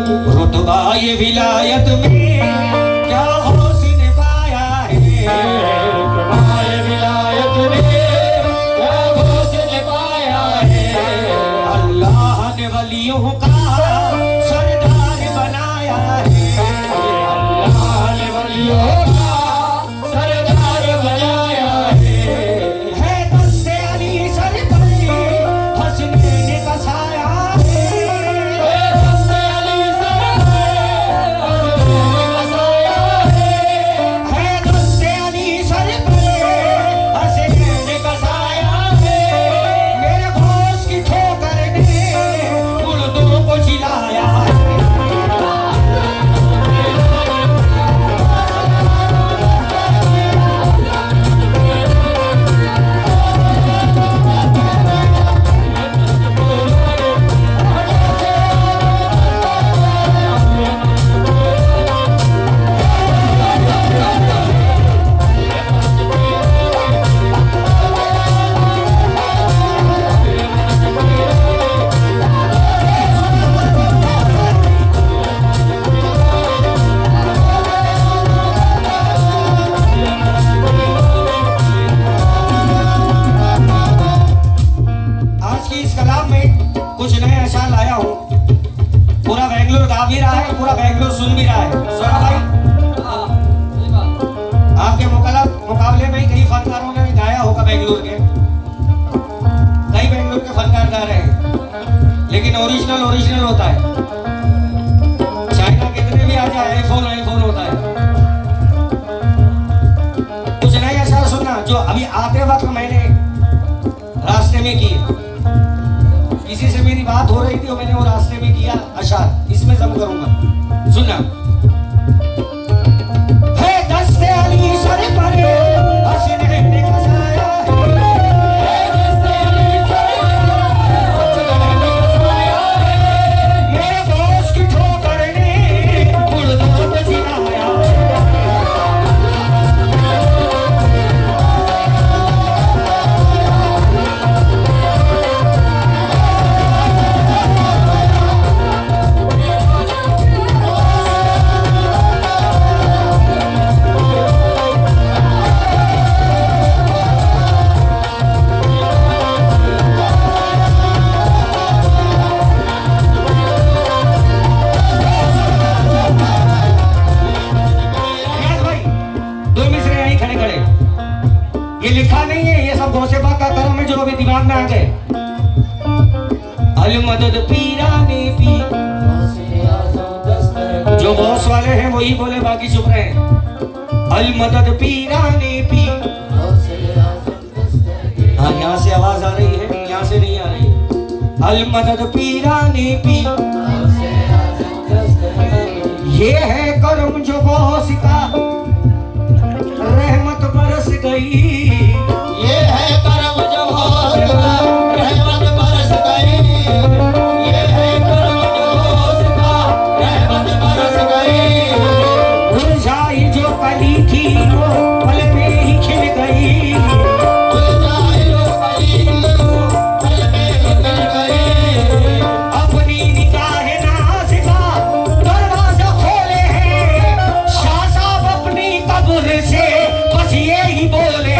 रुतबा ये विलायत में क्या हुस्न पाया है, रुतबा ये विलायत में क्या हुस्न पाया है। अल्लाह ने वलियों का सरदार बनाया है, अल्लाह ने वलियों का सरदार बनाया है दस्ते अली सर पर हंसने का साया है, दस्ते अली सर पर हंसने का साया है दस्ते अली सर पर हंसने का साया है। मेरे घोष की ठोकर ने मुर्दों को जिलाया है। आज की इस कलाम में कुछ नए अशार लाया हूँ। पूरा बेंगलोर गा भी रहा है, पूरा बेंगलोर सुन भी रहा है। सोना भाई, आपके मुकाबले में कई फनकारों ने भी गाया होगा बेंगलोर के, कई बेंगलोर के फनकार गा रहे हैं, लेकिन ओरिजिनल होता है। चाइना कितने भी आ जाए आईफोन होता है। कुछ नए अशार सुनना जो अभी आते वक्त मैंने रास्ते में किए। किसी से मेरी बात हो रही थी और मैंने वो रास्ते में किया अशार, इसमें जम करूंगा, सुनना। है दस्ते अली सर पर हंसने का साया है, दस्ते अली सर पर हंसने का साया है। मेरे दोस्त की ठोकर ने मुर्दों को जिलाया है। ये लिखा नहीं है, ये सब गौसे पाक का कर्म है जो अभी दिमाग में आ गए। अल मदद पीरा ने पी, जो गौस वाले हैं वही बोले, बाकी चुप रहे। अल मदद पीरा ने पी। हाँ, यहाँ से आवाज आ रही है, यहाँ से नहीं आ रही। अल मदद पीरा ने पी, ये है कर्म जो गौस का रहमत बरस गई। ये है करम जो गौस का रहमत बरस गई। ये है करम जो गौस का रहमत बरस गई। मुरझाई जो कली थी वो पल में ही खिल गई। मुरझाई जो कली थी वो पल में ही खिल गई। अपनी निगाह नाज़ का दरवाजा खोले हैं शाह साहब अपनी कब्र से, बस ये ही बोले।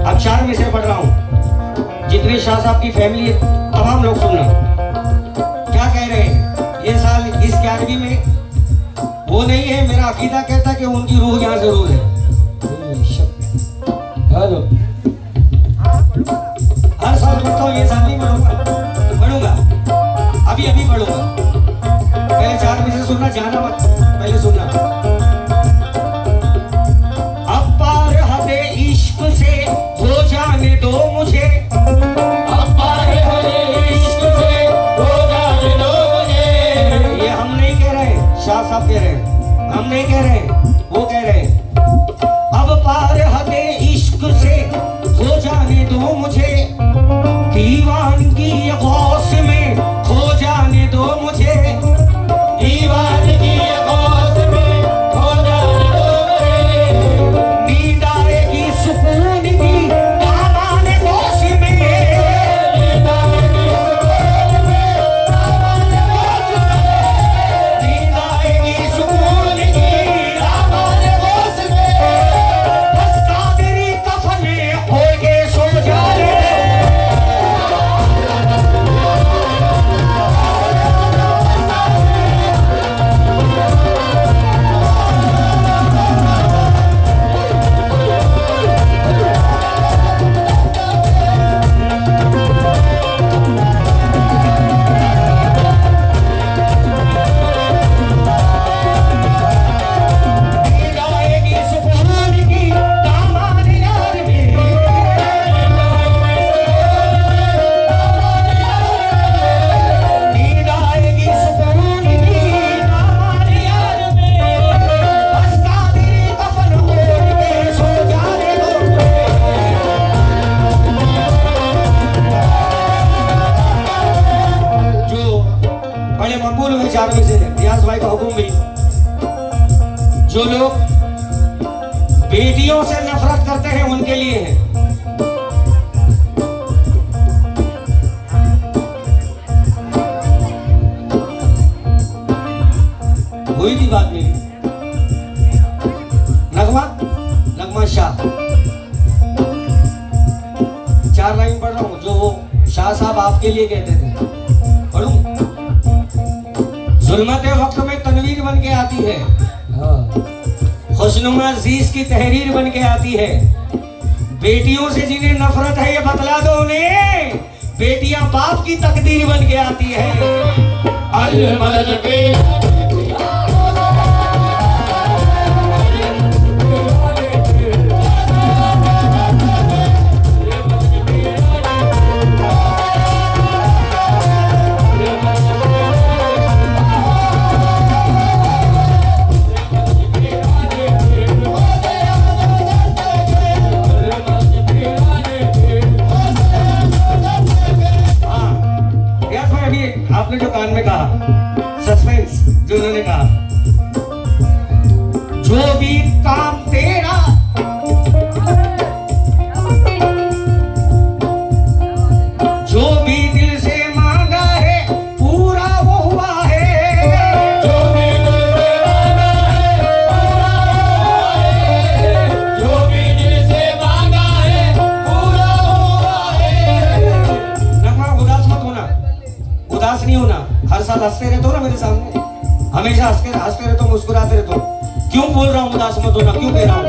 अब 4 में से पढ़ रहा हूँ, जितने शाह साहब की फैमिली है तमाम लोग सुनना क्या कह रहे हैं। ये साल इस 11वीं में वो नहीं है, मेरा अकीदा कहता कि उनकी रूह यहाँ जरूर है। हेलो, हर साल पढ़ता हूँ, ये साल नहीं पढ़ूंगा, अभी पढ़ूंगा। पहले 4 में से सुनना, जाना मत, पहले सुनना। अब पार हदे इश्क से हो जाने दो मुझे, अब पार हदे इश्क से हो जाने दो मुझे। ये हम नहीं कह रहे, शाह साहब कह रहे हैं, हम नहीं कह रहे, वो कह रहे हैं। अब पार हदे इश्क से हो जाने दो मुझे, दीवानगी गौस में खो जाने दो मुझे, दीवानगी गौस में खो जाने दो मुझे। नींद आएगी सुकून की दामन गौस में, नींद आएगी सुकून में दामन गौस में। नींद आएगी सुकून की दामन गौस में। बस कादरी कफन होके सो जाने दो। नींद आएगी सुकून की दामन यार में, नींद आएगी सुकून की दामन यार में। बस कादरी कफन होके सो जाने दो। जो बड़े मकबूल हुए 4 में से रियाज भाई का हुक्म भी, जो लोग बेटियों से नफरत करते हैं उनके लिए है। हुई थी बात मेरी, नगमा शाह, 4 लाइन पढ़ रहा हूँ जो वो शाह साहब आपके लिए कहते थे, पढ़ूं। जुल्मत वक्त में तनवीर बन के आती है, खुशनुमा अजीज की तहरीर बन के आती है। बेटियों से जिन्हें नफरत है ये बतला दो उन्हें, बेटियां बाप की तकदीर बन के आती है। अल मदद पे रियाज भाई, अभी आपने जो कान में कहा, सस्पेंस जो उन्होंने कहा, जो भी काम तेरा जो भी दिल से मांगा है पूरा वो हुआ है, जो भी दिल से मांगा है पूरा हुआ है। जो भी दिल से मांगा है पूरा हुआ है। नगमा उदास मत होना, उदास नहीं होना, हर साल हंसते रहते हो ना मेरे सामने, हमेशा हंसते रहते हो, मुस्कुराते रहते हो। क्यों बोल रहा हूँ उदास मत होना, क्यों कह रहा हूँ?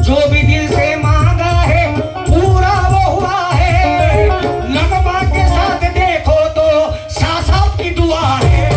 जो भी दिल से मांगा है पूरा वो हुआ है। नगमा के साथ देखो तो शाह साहब की दुआ है।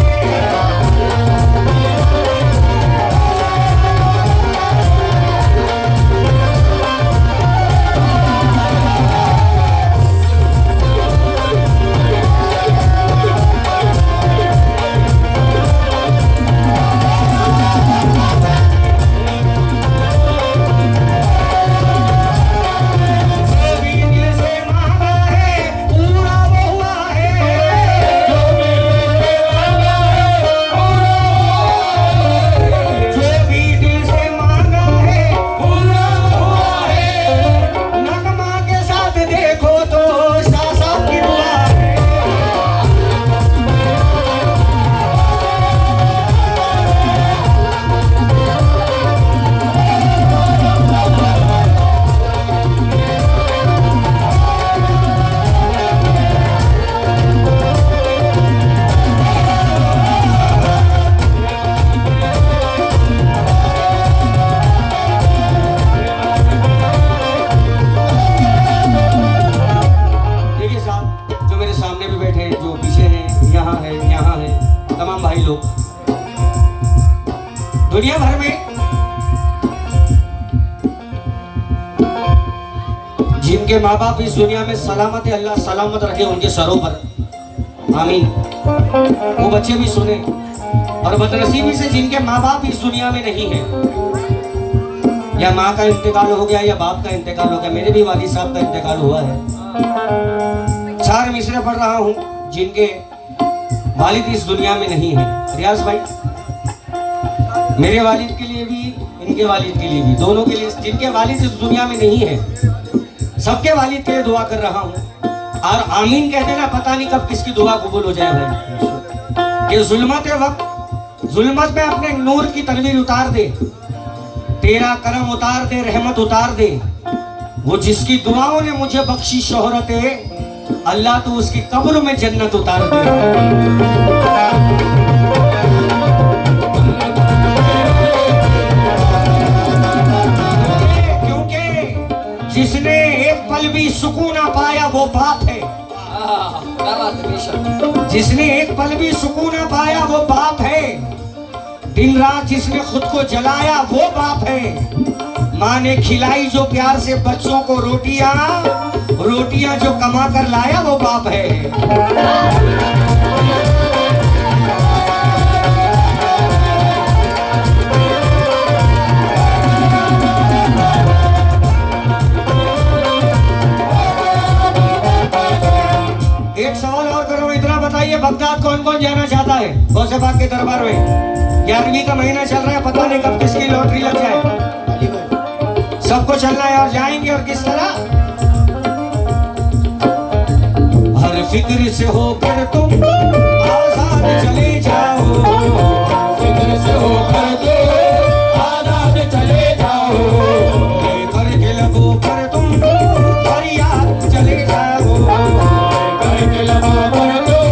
जिनके माँ बाप इस दुनिया में सलामत है, अल्लाह सलामत रखे उनके सरों पर, आमीन। वो बच्चे भी सुने। और बदनसीबी से जिनके माँ बाप इस दुनिया में नहीं है, या माँ का इंतकाल हो गया या बाप का इंतकाल हो गया, मेरे भी वालिद साहब का इंतकाल हुआ है। 4 मिसरे पढ़ रहा हूँ जिनके वालिद इस दुनिया में नहीं है। रियाज भाई, मेरे वालिद के लिए भी, इनके वालिद के लिए भी, दोनों के लिए, जिनके वालिद इस दुनिया में नहीं है, सबके वालिद के लिए दुआ कर रहा हूँ। और आमीन कह देना, पता नहीं कब किसकी दुआ कबूल हो जाए भाई। कि जुल्मत वक्त, जुल्मत में अपने नूर की तनवीर उतार दे, तेरा करम उतार दे, रहमत उतार दे। वो जिसकी दुआओं ने मुझे बख्शी शोहरत है, अल्लाह तो उसकी कब्र में जन्नत उतार दे। क्योंकि जिसने एक पल भी सुकून ना पाया वो बाप है। क्या बात है बेशक। जिसने एक पल भी सुकून ना पाया वो बाप है। दिन रात जिसने खुद को जलाया वो बाप है। माँ ने खिलाई जो प्यार से बच्चों को रोटियां, रोटियां जो कमा कर लाया वो बाप है। एक सवाल और करो, इतना बताइए, बगदाद कौन कौन जाना चाहता है गौसे पाक के दरबार में? 11वीं का महीना चल रहा है, पता नहीं कब किसकी लॉटरी लग जाए। सबको चलना है, और जाएंगे और किस तरह? हर फिक्र से होकर तुम आजाद चले जाओ, फिक्र से होकर तुम आजाद चले जाओ, करके लबों पर तुम फरियाद चले जाओ, करके लबों पर तुम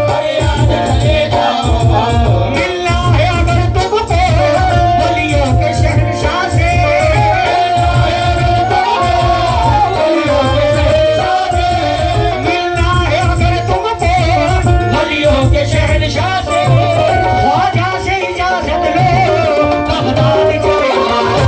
फरियाद चले जाओ। मिलना है अगर तुमको वलियों के शहंशाह से, मिलना है अगर तुमको वलियों के शहंशाह से, ख्वाजा से इजाजत लो बगदाद चले जाओ।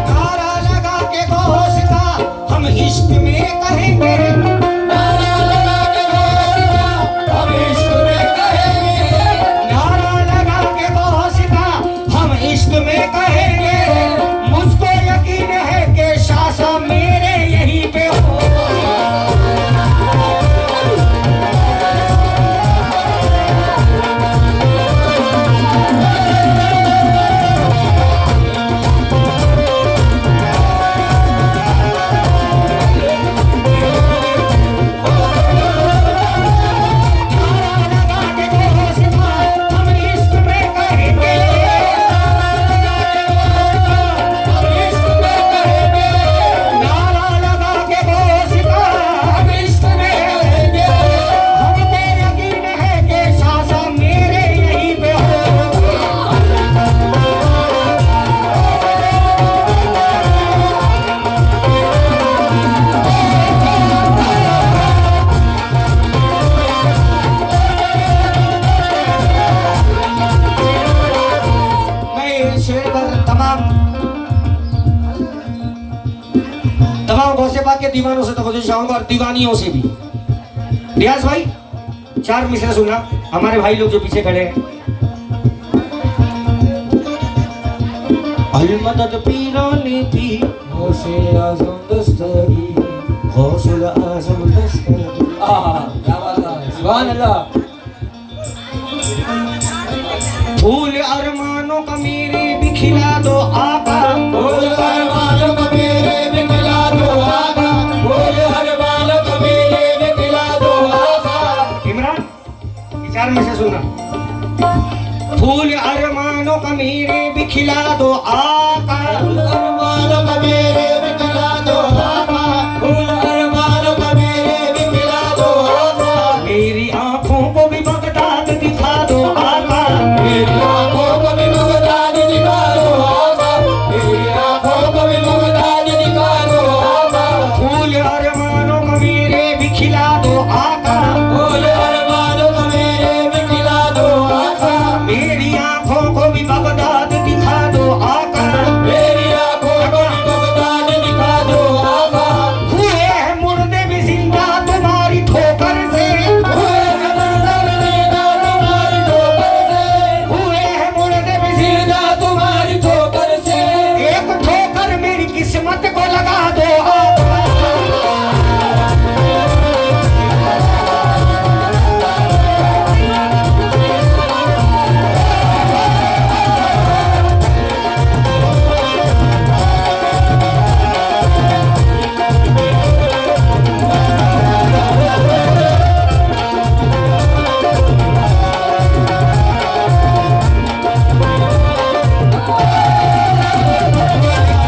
नारा लगा के घोषणा हम इश्क में कहेंगे, नारा लगा के घोषणा हम इश्क में कहेंगे, नारा लगा के घोषणा हम इश्क में कहेंगे। मुझको यकीन है कि शासा मेरे यहीं पे हो। तमाम गौसे पाक के दीवानों से तवज्जो चाहूंगा और दीवानियों से भी। रियाज भाई 4 मिसरे सुना, हमारे भाई लोग जो पीछे खड़े हैं। अलमदद पीरानी थी गौसे आजम दस्तगी, गौसुल आजम दस्तगी। क्या बात है, सुभान अल्लाह। फूल अरमानों का मेरे भी खिला दो आका, फूल अरमानों का मेरे भी खिला दो आका, फूल अरमानों का मेरे भी खिला दो आका। प्यार में से सुनना। फूल अरमानों का मेरे भी खिला दो आका, फूल अरमानों का मेरे भी खिला दो आका, फूल अरमानों का मेरे भी खिला दो आका, मेरी आंखों को भी बगदाद दिखा दो आका, मेरी आंखों को भी बगदाद दिखा दो आका, मेरी आंखों को भी बगदाद दिखा दो आका, फूल अरमानों का मेरे भी खिला दो आका, फूल अरमानों का मेरे भी खिला दो आका, मेरी आंखों को भी बगदाद दिखा दो आका, मेरी आंखों को भी बगदाद दिखा दो आका, हुए हैं मुर्दे भी जिंदा तुम्हारी ठोकर से, हुए हैं मुर्दे भी जिंदा तुम्हारी ठोकर से, हुए हैं मुर्दे भी जिंदा तुम्हारी ठोकर से, एक ठोकर मेरी किस्मत को लगा दो आका।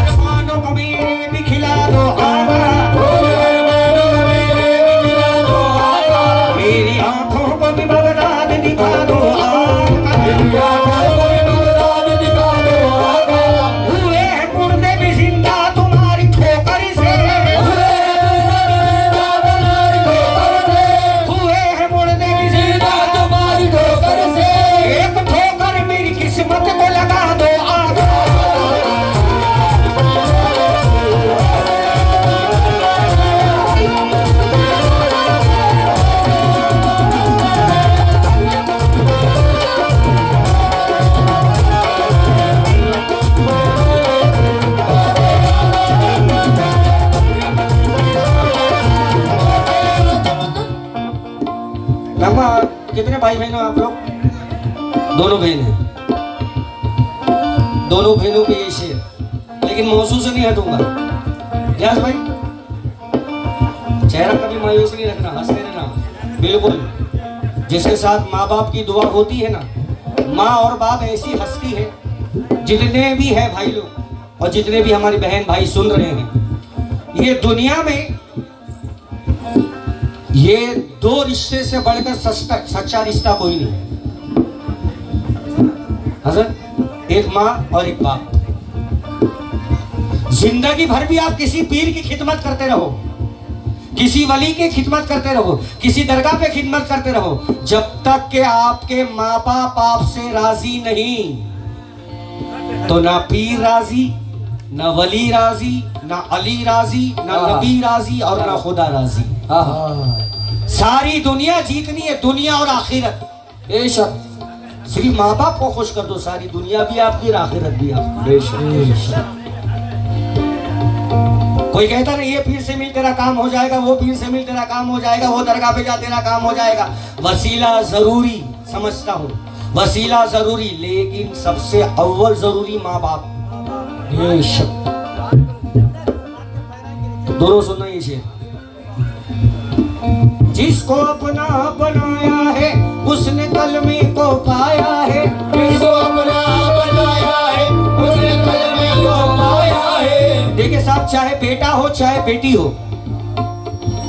अरमानों को मेरे भी खिला दो आका, फूल अरमानों का मेरे भी खिला दो आका, मेरी आंखों को भी बगदाद दिखा दो आका, मेरी आंखों को भी बगदाद दिखा दो आका, हुए हैं मुर्दे भी जिंदा तुम्हारी ठोकर से, हुए हैं जिंदा तुम्हारी ठोकर से, हुए हैं मुर्दे भी जिंदा तुम्हारी ठोकर से, एक ठोकर मेरी किस्मत को लगा दो आका। लम्बा कितने भाई बहन हो आप लोग? दोनों बहन हैं। दोनों बहनों के ये शेर, लेकिन मौसू से नहीं हटूंगा। व्यास भाई, चेहरा कभी मायूस नहीं रखना, हंसते रहना। बिल्कुल, जिसके साथ माँ बाप की दुआ होती है ना, माँ और बाप ऐसी हंसती है। जितने भी है भाई लोग और जितने भी हमारी बहन भाई सुन रहे हैं, ये दुनिया में ये दो रिश्ते से बढ़कर सच्चा रिश्ता कोई नहीं है। हजरत, एक माँ और एक बाप। जिंदगी भर भी आप किसी पीर की खिदमत करते रहो, किसी वली की खिदमत करते रहो, किसी दरगाह पे खिदमत करते रहो, जब तक के आपके माँ बाप आपसे राजी नहीं, तो ना पीर राजी, ना वली राजी, ना अली राजी, ना नबी राजी और ना खुदा राजी। सारी दुनिया जीतनी है, दुनिया और आखिरत। बेशक सिर्फ माँ बाप को खुश कर दो, सारी दुनिया भी आपकी और आखिरत भी आपकी। बेशक। कोई कहता नहीं ये पीर से मिल तेरा काम हो जाएगा, वो पीर से मिल तेरा काम हो जाएगा, वो दरगाह पे जा तेरा काम हो जाएगा। वसीला जरूरी समझता हूँ, वसीला जरूरी, लेकिन सबसे अव्वल जरूरी माँ बाप। दोनों सुनना ये शेर। जिसको अपना बनाया है उसने कलमे को पाया है, जिसको अपना बनाया है उसने कलमे को पाया है। देखिए साहब, चाहे बेटा हो चाहे बेटी हो,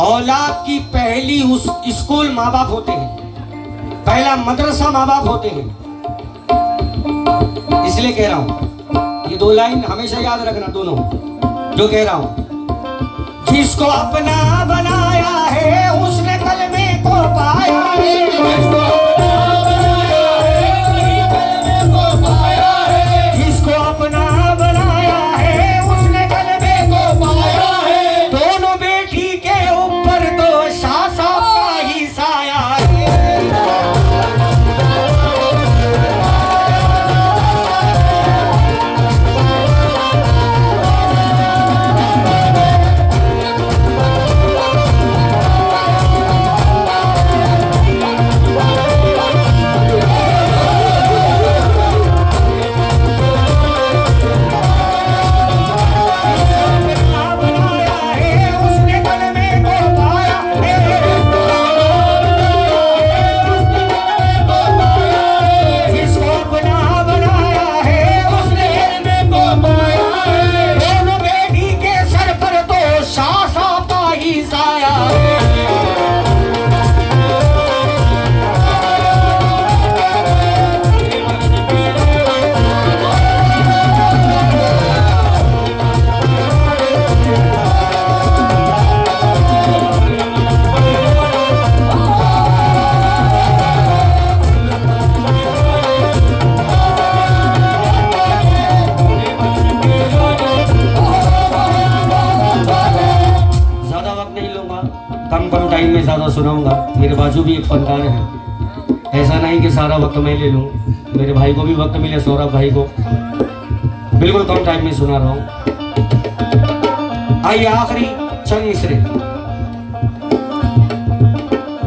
औलाद की पहली उस स्कूल माँ बाप होते हैं, पहला मदरसा माँ बाप होते हैं। इसलिए कह रहा हूं, ये दो लाइन हमेशा याद रखना, दोनों जो कह रहा हूं। जिसको अपना बनाया है उसने कलमे को पाया है, जिसको अपना बनाया है उसने कलमे को पाया है, जिसको अपना बनाया है उसने कलमे को पाया है। दोनों बेटी के ऊपर तो शाह साहब का ही साया है। ज़्यादा सुनाऊंगा। मेरे बाजू भी एक फनकार है, ऐसा नहीं कि सारा वक्त मैं ले लूँ, मेरे भाई को भी वक्त मिले, सौरभ भाई को। बिल्कुल कम टाइम में सुना रहा हूँ। आइए आखिरी चंद मिसरे।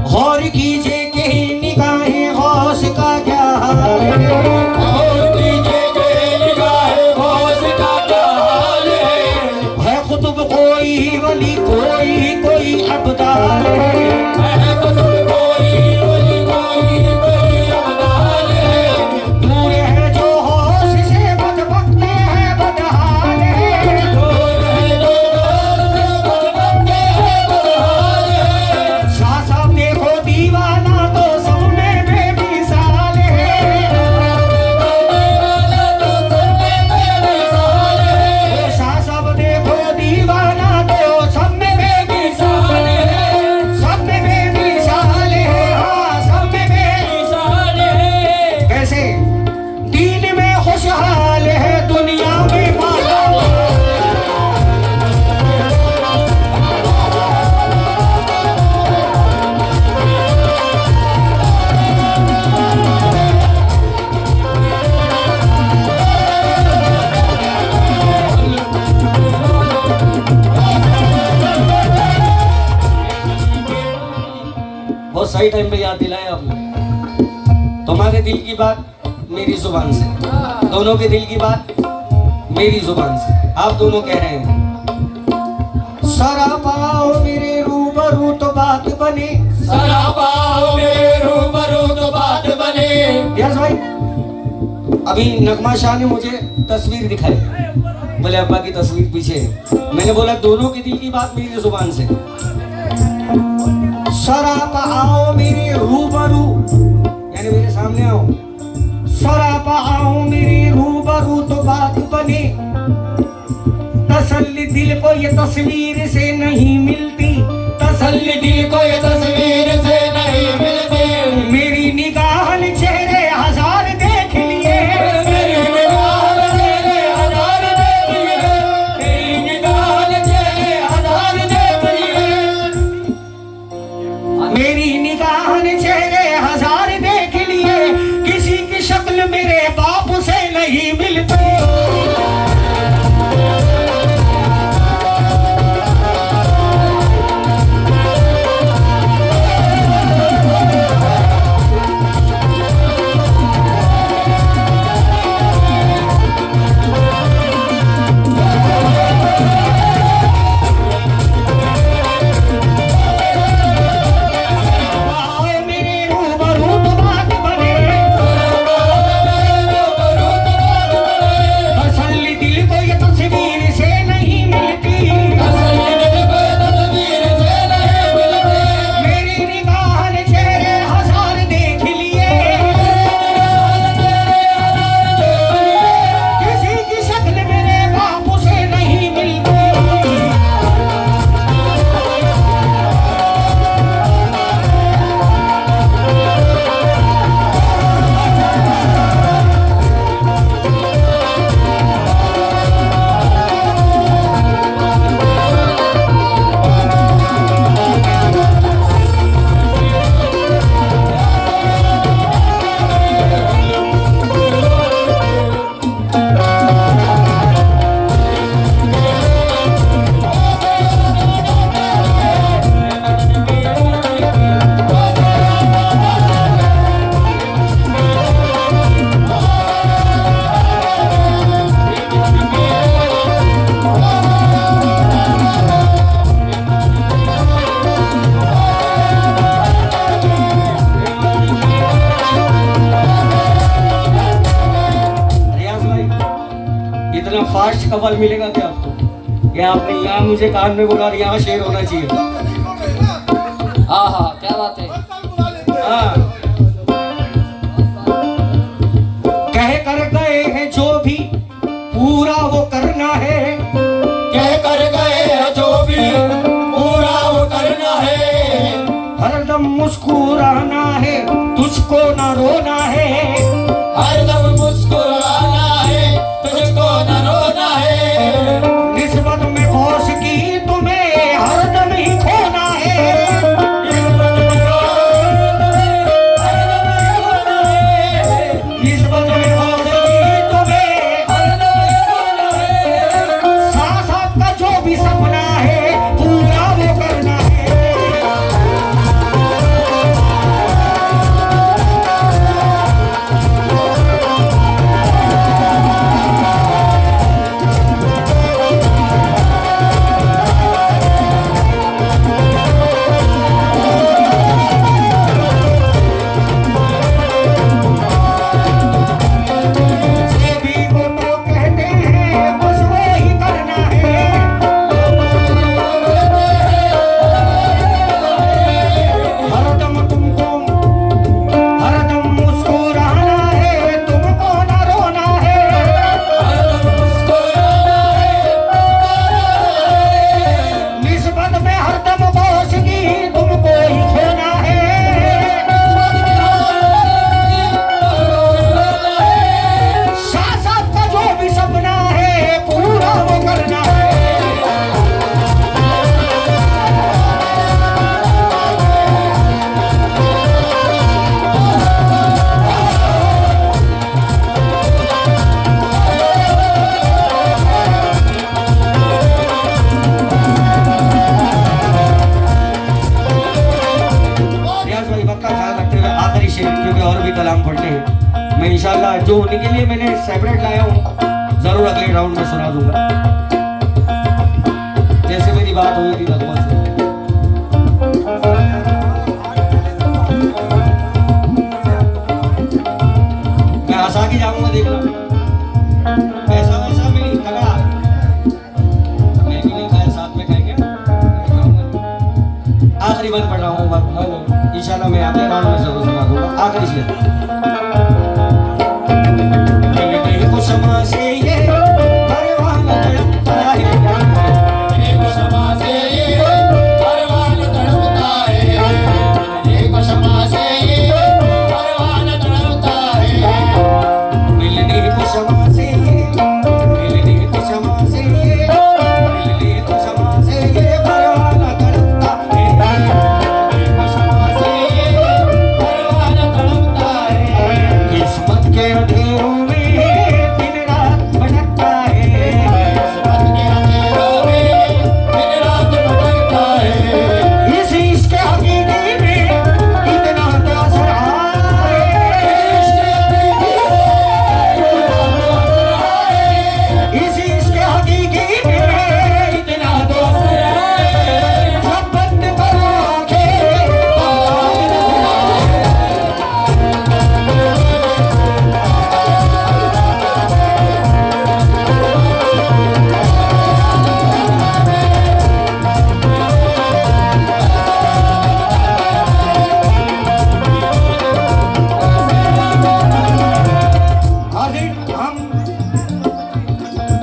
गौर कीजिए कि निगाहें गौस का क्या हाल है, और कीजिए कि निगाहे गौस का क्या हाल है कुतुब कोई वली कोई अब्दाल है, है कुतुब कोई वली कोई अब्दाल है। दूर है जो होश से बदबख्त है बदहाल है, दूर है जो होश से बदबख्त है बदहाल है। शाह साहब देखो दीवाना तो सब में बेमिसाल है, शाह साहब देखो दीवाना तो सब में बेमिसाल है, सब में बेमिसाल है, हाँ सब में बेमिसाल है। कैसे दीन में खुशहाल है, दुनिया में माला बहुत सही टाइम पे याद दिलाया आपने। तुम्हारे दिल की बात मेरी जुबान से, दोनों के दिल की बात मेरी जुबान से, आप दोनों कह रहे हैं सरापाओ मेरे रूबरू तो बात बने, सरापा मेरे रूबरू तो बात बने। यस भाई। अभी नगमा शाह ने मुझे तस्वीर दिखाई, बोले अब्बा की तस्वीर पीछे है। मैंने बोला दोनों के दिल की बात मेरी जुबान से। सरापा आओ मेरे रूबरू, यानी मेरे सामने आओ, सरापा आओ मेरे रूबरू तो बात बने, तसल्ली दिल को ये तस्वीर से नहीं मिलती, तसल्ली दिल को ये तस्वीर से नहीं मिलती। मेरी निगाह ने चेहरे हजार देख लिए, मेरी निगाह ने चेहरे हजार देख लिए, मेरी निगाह ने चेहरे हजार देख लिए। मेरी निगाह ने चेहरे हजार देख लिए, किसी की शक्ल मेरे बाप से नहीं मिलती। आओ मेरे रूबरू तो बात बने, तसल्ली दिल को ये तस्वीर से नहीं मिलती, तसल्ली दिल को ये तस्वीर से नहीं मिलती। मेरी निगाह ने चेहरे हजार देख लिए, किसी की शक्ल मेरे बाप से नहीं मिलती। रियाज भाई, इतना फास्ट कवल मिलेगा क्या आपको? या आपने यहाँ मुझे कान में बोला और यहाँ शेर होना चाहिए। हाँ हाँ, क्या बात है। हाँ। कह कर गए हैं जो भी पूरा वो करना है, कह कर गए जो भी पूरा वो करना है। हरदम मुस्कुराना है, तुझको ना रोना है, हरदम मुस्कुराना है, तुझको न रोना है। निस्बत में होश की तुम्हें हरदम ही खोना है, निस्बत और भी कलाम पढ़ने हैं। मैं इंशाल्लाह जो उनके लिए मैंने सेपरेट लाया हूँ जरूर अगले राउंड में सुना दूंगा, जैसे मेरी बात हुई थी लगभग से। मैं हंसा के जाऊंगा, देखना ऐसा वैसा मिली तगड़ा, मैं भी नहीं खाया, साथ में खाएंगे। आखिरी बंद पढ़ रहा हूँ, इंशाल्लाह मैं अगले राउंड में जरूर सुना दूंगा। आखिरी शेर क्षमा से ये परवान तड़पता है, क्षमा से ये परवान तड़पता है, क्षमा से ये परवान तड़पता है। मिलने को क्षमा से ये, मिलने को क्षमा से ये, मिलने को क्षमा से ये परवान तड़पता है, क्षमा से ये परवान तड़पता है। किस्मत के अंधेरों में दिन रात भटकता है, किस्मत के अंधेरों में दिन रात भटकता है। इस इश्क हकीकी में इतना तो असर आए, इस इश्क हकीकी में इतना तो असर आए। जब बंद करो आंखें हम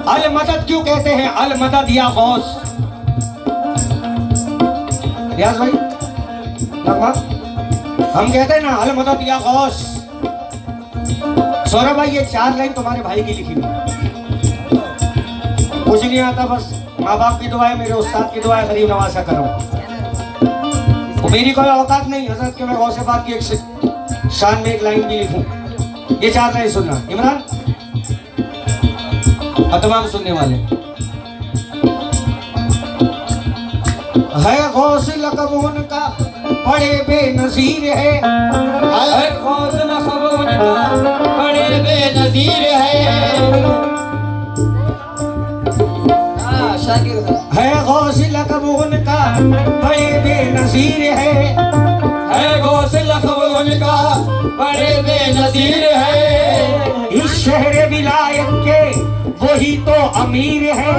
अल मदद क्यों कहते हैं? अल मदद या गौस। रियाज भाई लगभग हम कहते हैं ना अल मदद या गौस। सौरभ भाई ये 4 लाइन तुम्हारे भाई की लिखी हुई, कुछ नहीं आता, बस माँ बाप की दुआ है, मेरे उस्ताद की दुआ है, गरीब नवाजा करो। वो मेरी कोई औकात नहीं हजरत के मैं गौसे पाक की एक शान में एक लाइन भी लिखूं। ये 4 लाइन सुनना इमरान और तमाम सुनने वाले। है गौस लक़ब उनका बड़े बेनज़ीर है, है गौस लक़ब उनका बड़े बेनज़ीर है। शाकिर है गौस लक़ब उनका बड़े बेनज़ीर है गौस लक़ब उनका बड़े बेनज़ीर है। इस शहर विलायत के वही तो अमीर है,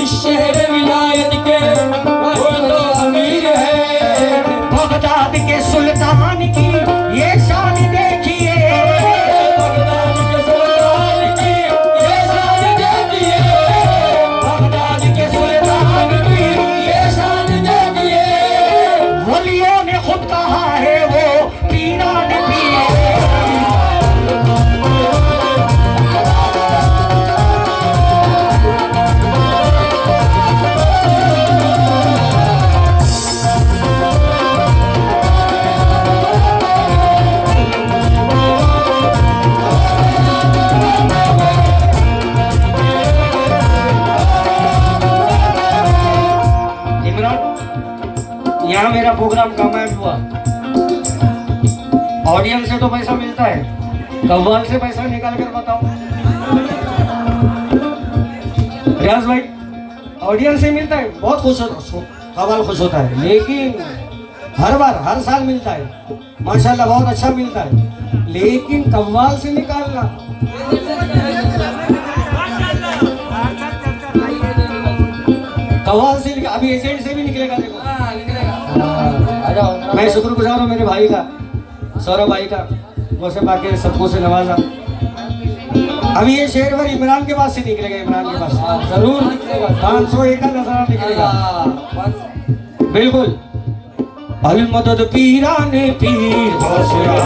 इस शहर विलायत के वो तो अमीर है। बगदाद के सुल्तान की ये शान देखिए, बगदाद के सुल्तान की ये शान देखिए, बगदाद के सुल्तान की ये शान देखिए। वलियों ने खुद कहा है वो पीरान पीर। यहाँ मेरा प्रोग्राम कामयाब हुआ, ऑडियंस से तो पैसा मिलता है, कव्वाल से पैसा निकाल कर बताओ। रियाज भाई ऑडियंस से मिलता है, बहुत खुश होता, कव्वाल खुश होता है, लेकिन हर बार हर साल मिलता है माशाल्लाह, बहुत अच्छा मिलता है, लेकिन कव्वाल से निकालना कव्वाल से अभी एजेंट से भी निकलेगा, देखो मैं शुक्रगुजार हूँ मेरे भाई का, सौरभ भाई का, वैसे बाकी सबको से नवाजा। अभी ये शेर भर इमरान के पास से निकलेगा, इमरान के पास जरूर 501 का नजरा निकलेगा बिल्कुल। अल मदद पीराने पीर गौसिया।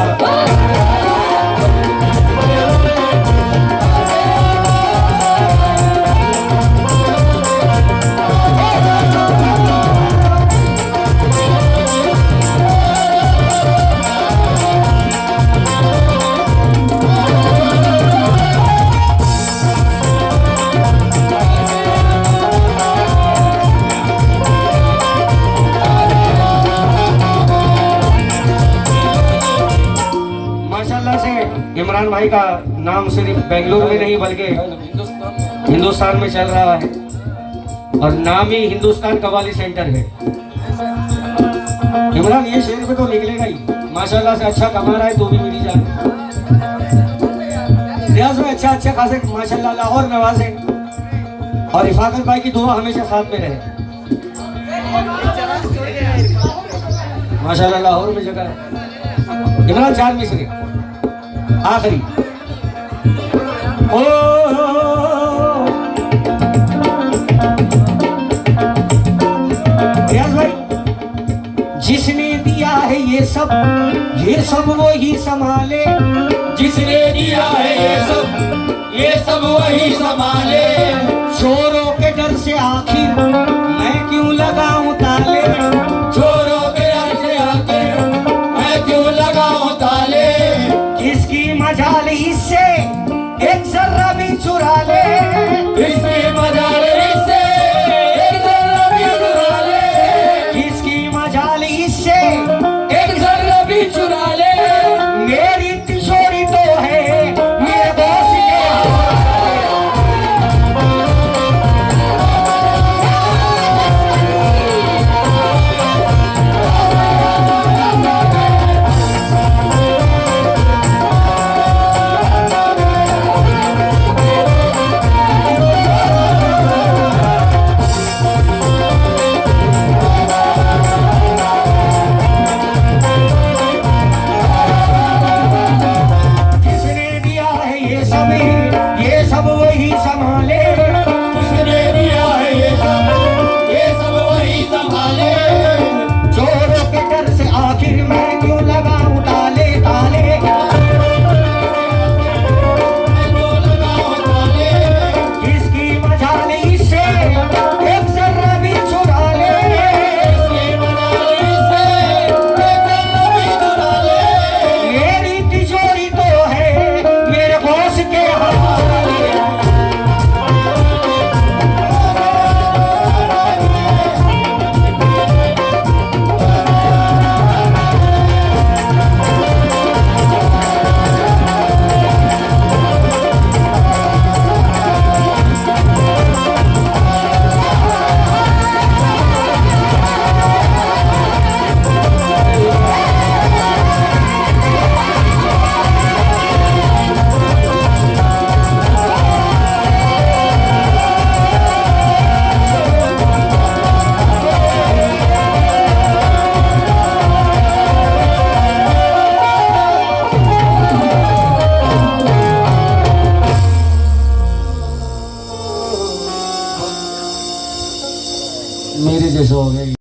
इमरान भाई का नाम सिर्फ बेंगलुरु में नहीं बल्कि हिंदुस्तान में चल रहा है और नाम ही हिंदुस्तान कव्वाली सेंटर है। इमरान ये शेर पे तो निकलेगा ही, माशाल्लाह से अच्छा कमा रहा है तो भी मेरी जान। रियाज में अच्छा खासे माशाल्लाह लाहौर नवाजे और इफाकत भाई की दुआ हमेशा साथ में रहे। माशाल्लाह लाहौर में जगह है। इमरान 4 मिसरे आखिरी। ओ रियाज भाई, जिसने दिया है ये सब वो ही संभाले। जिसने दिया है ये सब वही संभाले। चोरों के डर से आखिर मैं क्यों लगाऊं ताले।